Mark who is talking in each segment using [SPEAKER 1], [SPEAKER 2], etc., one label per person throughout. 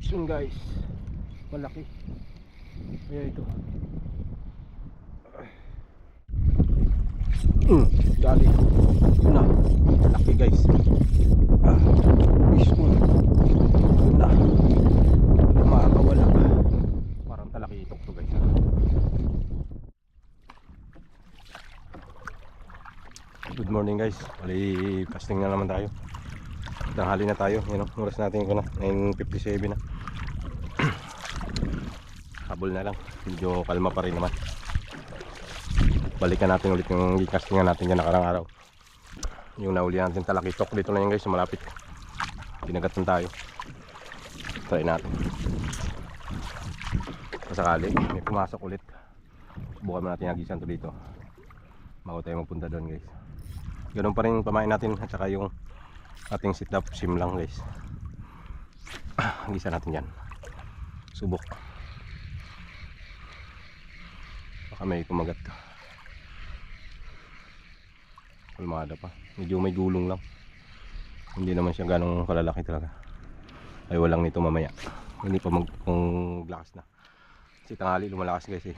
[SPEAKER 1] Yun guys, malaki. Kaya ito. Dali. Yun na. Malaki guys. Mismo. Yun na. Makakawala. Parang talaki itok to guys. Good morning guys. Bali casting na naman tayo. Tanghali na tayo. Yun o, oras natin ko na 9:57 na. Habol na lang. Medyo kalma pa rin naman. Balikan natin ulit yung castingan natin yung nakarang araw. Yung nauli natin talakitok. Dito na yun guys, malapit. Pinagatan tayo. Try natin. Pasakali may pumasok ulit. Subukan mo natin agisan to dito bago tayo magpunta doon guys. Ganun pa rin pamain natin at saka yung ating sit up sim lang guys. Agisan natin yan. Subok. Baka may kumagat. Kalmada pa. Medyo may gulong lang. Hindi naman siya ganong kalalaki talaga. Ay walang nito mamaya. Hindi pa kung lakas na. Kasi tanghali lumalakas guys eh.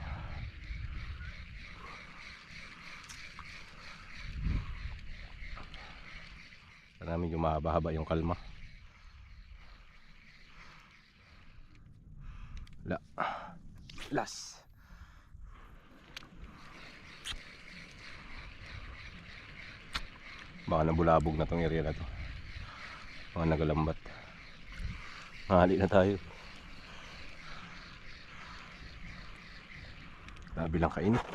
[SPEAKER 1] Sana medyo mahaba-haba yung kalma. Las. Baka nabulabog na tong area na to. Mga nagalambat. Mahali na tayo. Grabe lang kainit.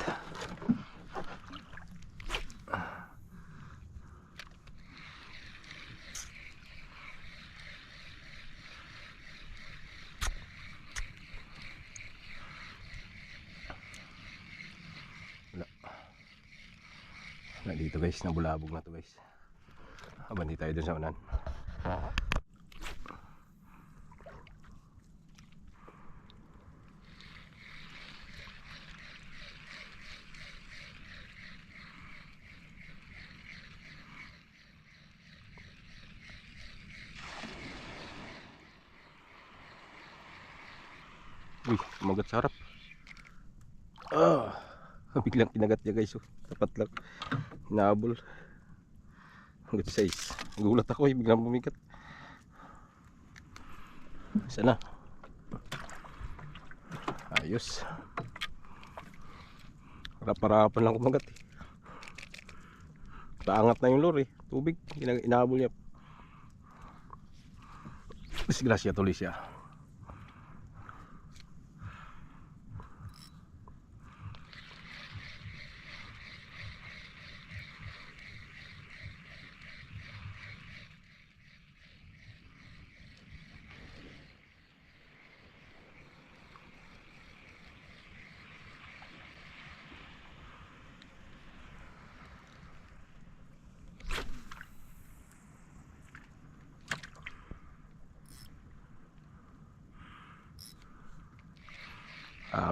[SPEAKER 1] Wala dito guys, nabulabog na to guys. Habang di tayo dun sa unan. Uy, kumagat sa harap. Biglang kinagat niya guys. Tapat lang. Hinabol. Hanggat size. Gulat ako eh, biglang bumigat. Sana. Ayos. Harap-harapan lang kumagat eh. Paangat na yung lure eh. Tubig. Inahabol niya. Disgrasya tuloy siya.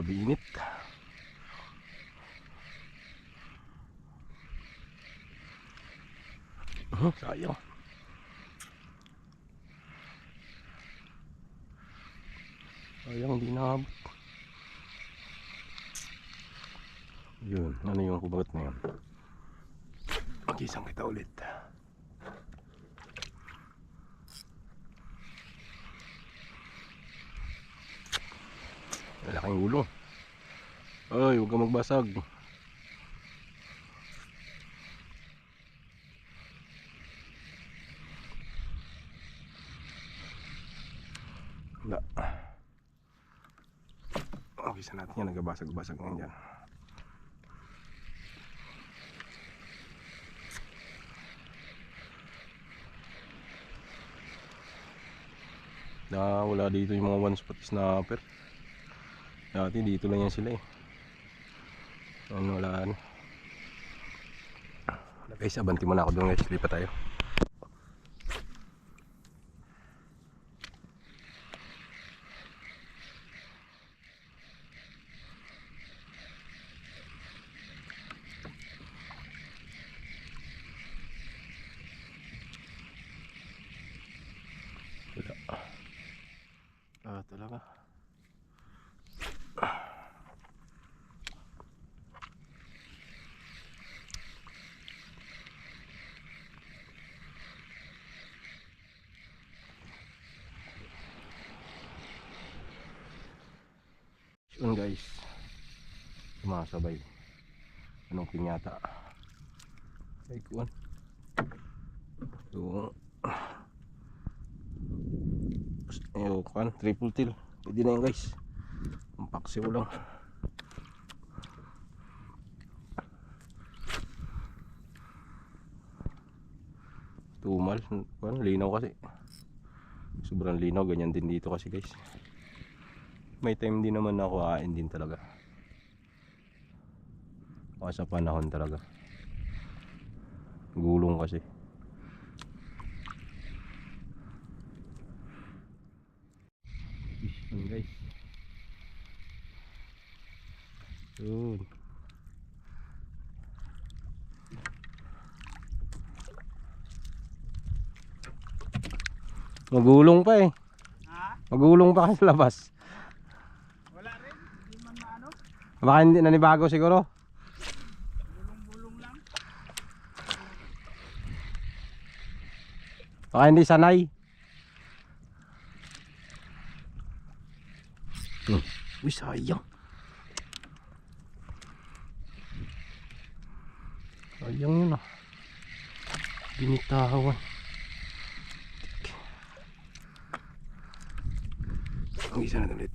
[SPEAKER 1] Binit. Sayang. Sayang di naabot. Yun, ano yung kubagat na yun? Mag-isang kita ulit. Malaking ulo. Ay, huwag kang magbasag. Wala. Okay, sa natin yan. Nagabasag-basag ngayon dyan. Wala dito yung mga one spot snapper. Dati dito lang yan sila eh. Wala ano. Guys, abanti muna ako doon guys. Lipat tayo. Talaga. Yun guys, sumasabay anong pinyata ay kuwan yung kuwan, triple tail pwede na yun guys, ang paksiw lang. Tumal kuwan, linaw kasi, sobrang linaw, ganyan din dito kasi guys. May time din naman na kuhain din talaga. O sa panahon talaga. Gulong kasi. Yun guys. Yun. Magulong pa eh.
[SPEAKER 2] Ha?
[SPEAKER 1] Magulong pa kasi sa labas.
[SPEAKER 2] Wala rin, hindi man maano.
[SPEAKER 1] Baka hindi nanibago siguro.
[SPEAKER 2] Bulong-bulong lang.
[SPEAKER 1] Baka hindi sanay. Uy, sayang. Sayang yun ah. Binitawan. Ang isa na ulit.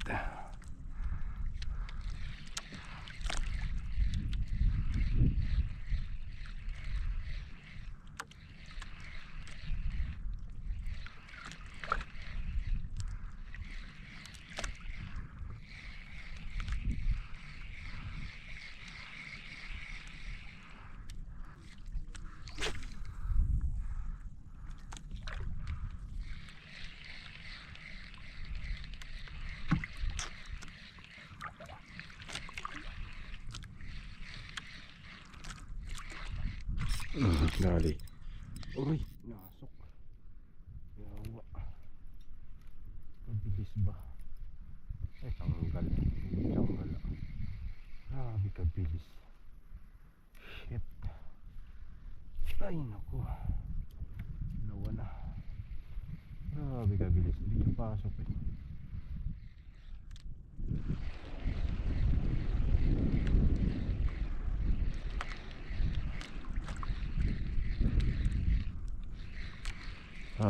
[SPEAKER 1] Dali. Uy, nasok. Yawa. Mabilis ba? Ay, tanggal. Tanggal. Grabe kabilis. Shit. Ay, naku. Lawa na. Grabe kabilis. Hindi siya pasok eh.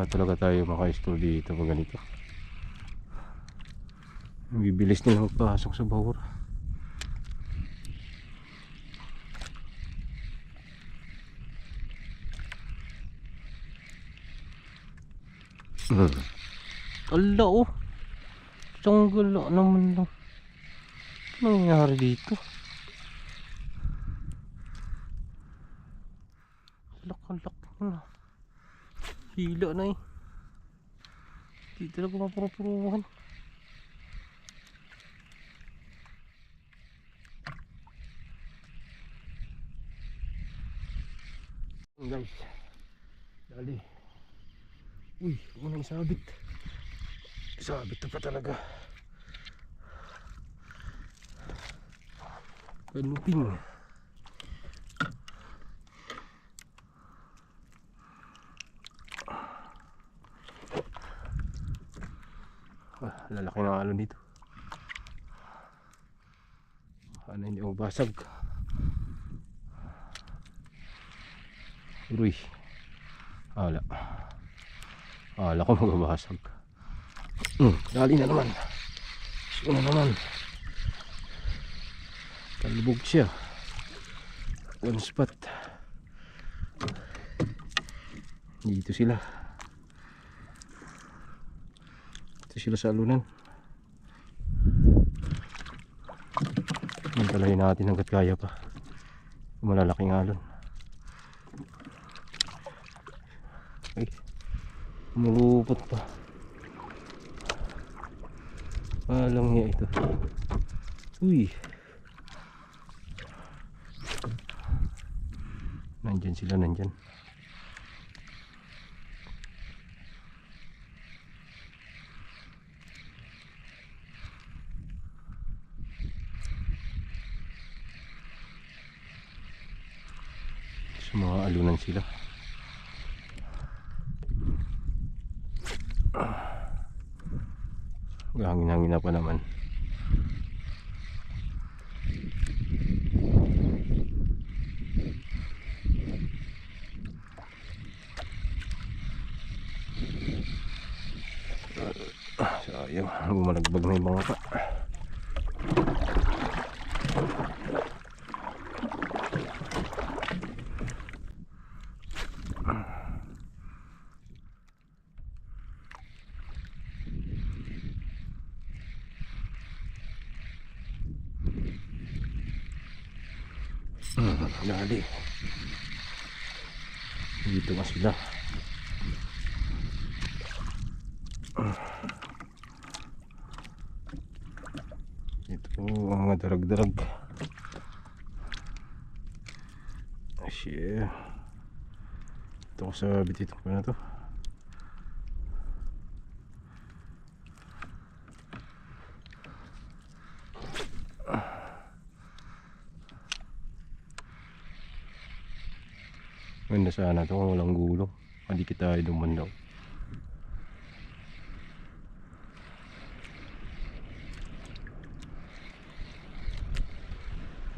[SPEAKER 1] Talaga tayo maka-store dito pag ganito. Bibilis nila magpasok sa bahura. Ala oh. Tanggal naman lang. Ano nangyari dito? Lak-lak na. Hila na eh. Hindi talaga mapuro-puruhan. Guys, dali. Uy, unang isabit. Isabit na pa talaga. Kanuping. Lalaki ng alon dito. Ano hindi ako basag. Uy. Ala ko magabasag. Dali na naman. Siya na naman. Talbog siya. One spot. Dito sila. Dito sila sa alunan. Mantalayin natin hanggat kaya pa. Malalaking alon. Ay, mulupot pa. Alang niya ito. Uy. Nandyan sila, nandyan. Mga alunan sila. Hangin-hangin na pa naman. Sayang, bumalagbag na yung bangka. Dali. Dito nga sila. Ito ang mga darag-darag. Shit. Ito ko sa bitito ko na to. Ganda sana to kung walang gulong. Hindi kita dumandaw.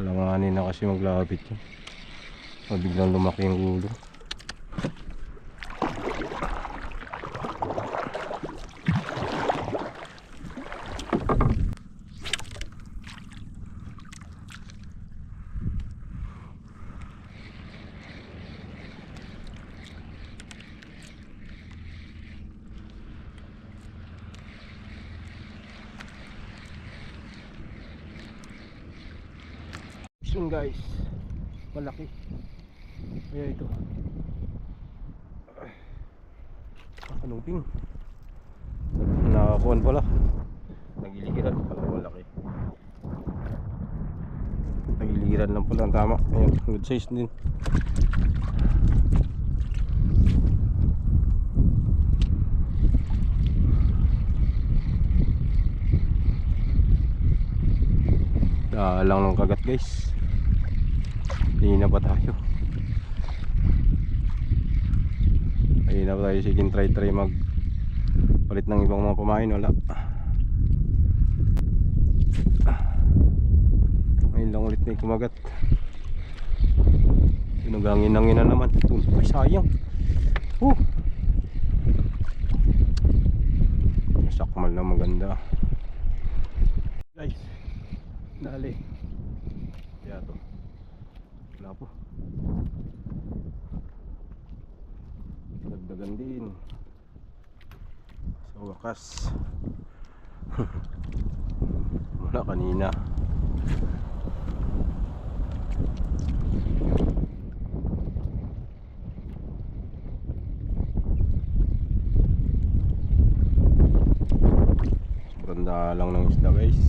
[SPEAKER 1] Alanganin na kasi maglapit yun. Biglang lumaki yung gulong. Yun guys, malaki. Kaya ito kanuping nakakuhan pala, nagiligiran pala. Malaki, nagiligiran lang pala ang tama. Ayan, good size din. Lang ng kagat guys. Hindi na ba tayo? Hindi na ba tayo? Sige, try mag palit ng ibang mga pamain. Wala. Ngayon lang ulit na yung kumagat. Sinugangin-hangin na naman. Ay sayang. Sakmal na maganda guys. Dali. Kaya to wala po. Dagdagan din sa wakas. Wala kanina. Sobrang lang ng isda guys.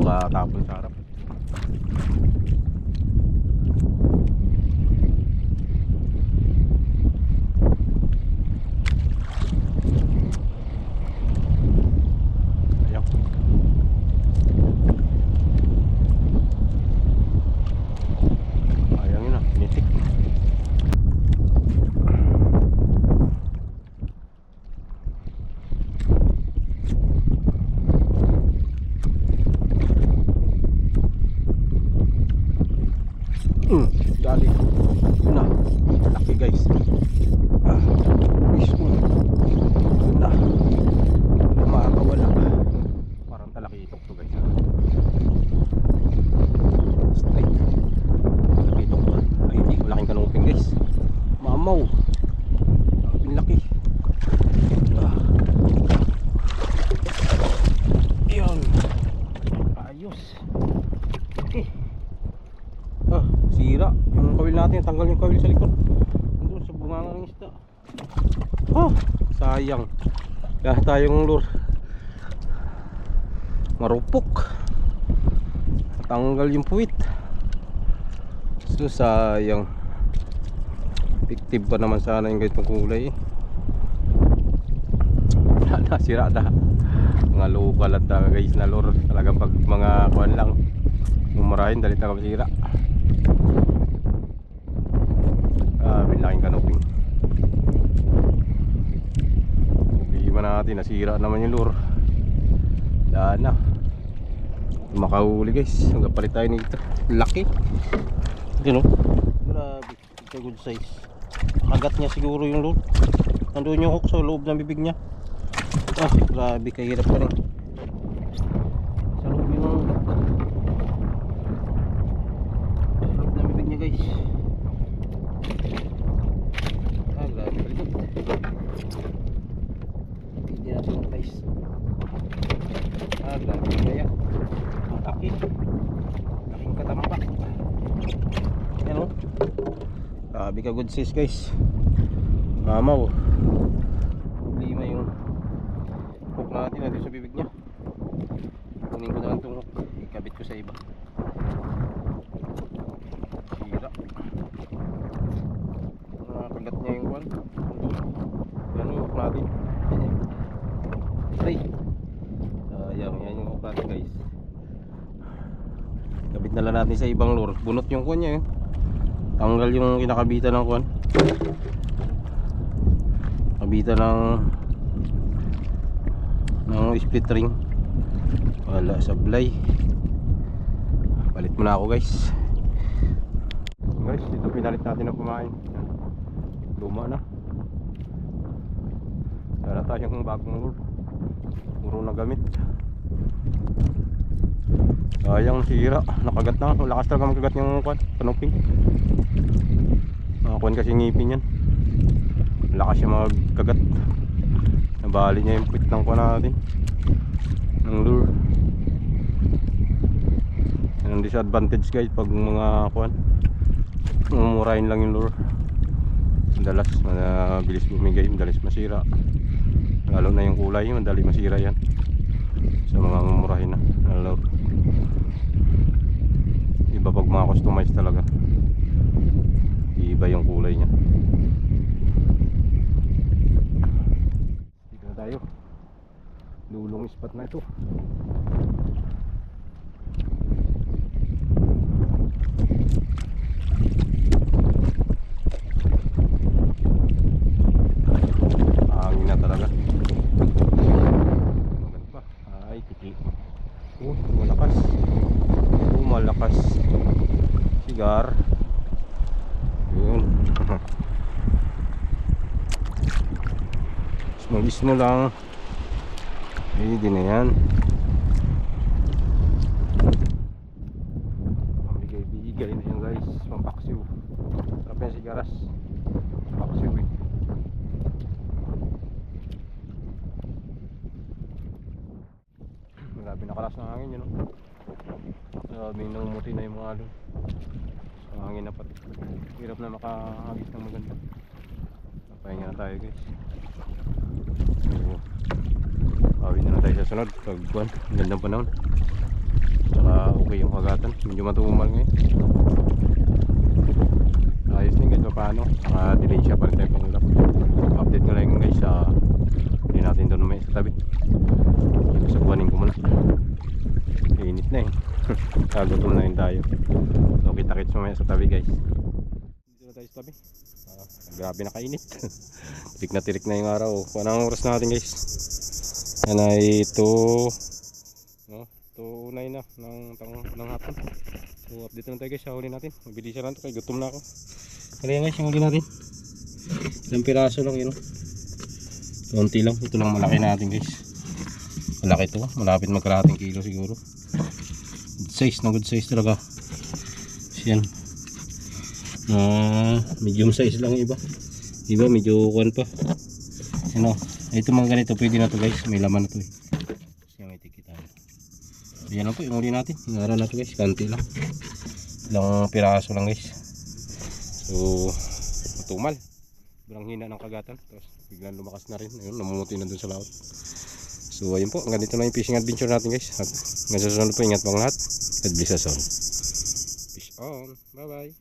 [SPEAKER 1] Makatapon sa harap. Ayan. Ayan yun ah, pinitik. Dali. Yun na. Laki guys. Mismo. Yun na. Makakawala. Parang talakitok to guys. Straight. Talakitok to. Ay hindi ko laking kanuping guys. Mamaw. Ang laki. Yun. Ayos. Okay. Sira yung kawil natin, tanggal yung kawil sa likod. Doon sa bunganga ng isda. Sayang. Kaya tayong lure marupok, tanggal yung puwit. So sayang. Effective pa naman sana yung ganitong kulay. Sira na. Mga local at guys na lure. Talagang pag mga kuwan lang mumurahin, dalit na masira. Binlaking kanoping. Problema natin, nasira naman yung lure. Daan na. Makahuli guys. Magpalit tayo nito. Laki. Yun o. Grabe. Ito good size. Kagat niya siguro yung lure. Nandun yung hook sa loob ng bibig niya. Grabe, kahirap pa rin. Sa loob yung hook. Sa loob ng bibig niya guys. Grabe. Hindi natin guys. Grabe kaya. Ang laki. Laking katambak. Yan o. Grabe ka good size guys. Mamaw. Problema yung hook natin natin sa bibig niya. Kunin ko na lang itong hook. Ikabit ko sa iba. Sira. Nakagat niya yung kwan. Yan yung hook natin. Ay. Sayang. Yan yung hook natin guys. Kabit na lang natin sa ibang lure. Bunot yung kwan niya. Tanggal yung kinakabitan ng kwan. Kabitan ng split ring. Wala sablay. Palit muna ako guys. Guys, dito pinalit natin ang kumain. Luma na. Wala tayong bagong lure. Puro na gamit. Sayang, sira. Nakagat na. Lakas talaga makagat yung kanoping. Nakakuhan kasi ngipin yan. Lakas siya magkagat. Nabali niya yung puwit ng kuha natin ng lure. Yan ang disadvantage guys pag mga kuhan mumurahin lang yung lure. Madalas mabilis bumigay, madalas masira. Lalo na yung kulay, madali masira yan sa mga mumurahin na lure. Iba pag mga customized talaga, iba yung kulay niya. Tayo lulong spot na ito. Hangin na talaga. Magat pa. Ay tiki. Malakas. Malakas. Sigar. Yun. Small lang. Hindi na yan. Bigay na yan guys. Pampaksiw. Sarap yan sigaras. Paksiw eh. Grabe nakalas ng hangin yun. Grabe namumuti na yung mga alon. Ang hangin na pati. Hirap na makahagis ng maganda. Pahinga na tayo guys. So, awin na tayo sa sunod pag buwan, gandang panahon. Tsaka okay yung kagatan, medyo matumal ngayon. Ayos din kahit paano. Delay siya pa rin tayo pangulap. Update ko lang guys sa hindi natin doon may sa tabi. Sa buwanin ko muna. Init na eh. Kagutom na rin tayo. So kita-kits mamaya sa tabi guys. Dito na tayo sa tabi. Grabe na kainit. Tirik na yung araw. Anong oras natin guys? Yan ay 2:09 na ng hapon. So update na tayo guys sa huli natin. Mabilisan lang ito kaya gutom na ako. Kaya guys yung huli natin. Ilang piraso lang yun. Konti lang. Ito lang malaki natin guys. Malaki ito. Malapit magkarating kilo siguro. Good size na good size talaga. Yan. Medium size lang iba medyo kuhan pa ano, ito mga ganito pwede na to guys, may laman na to eh. Siya may tikita so yan lang po yung huli natin, yung araw na to guys, kanti lang ilang piraso lang guys. So matumal, sobrang hina ng kagatan, tapos biglang lumakas na rin, ayun, namumuti na dun sa laot. So ayun po, hanggang dito na yung fishing adventure natin guys. Hanggang sa susunod po, ingat pang lahat. God bless us all. Fish on, bye bye.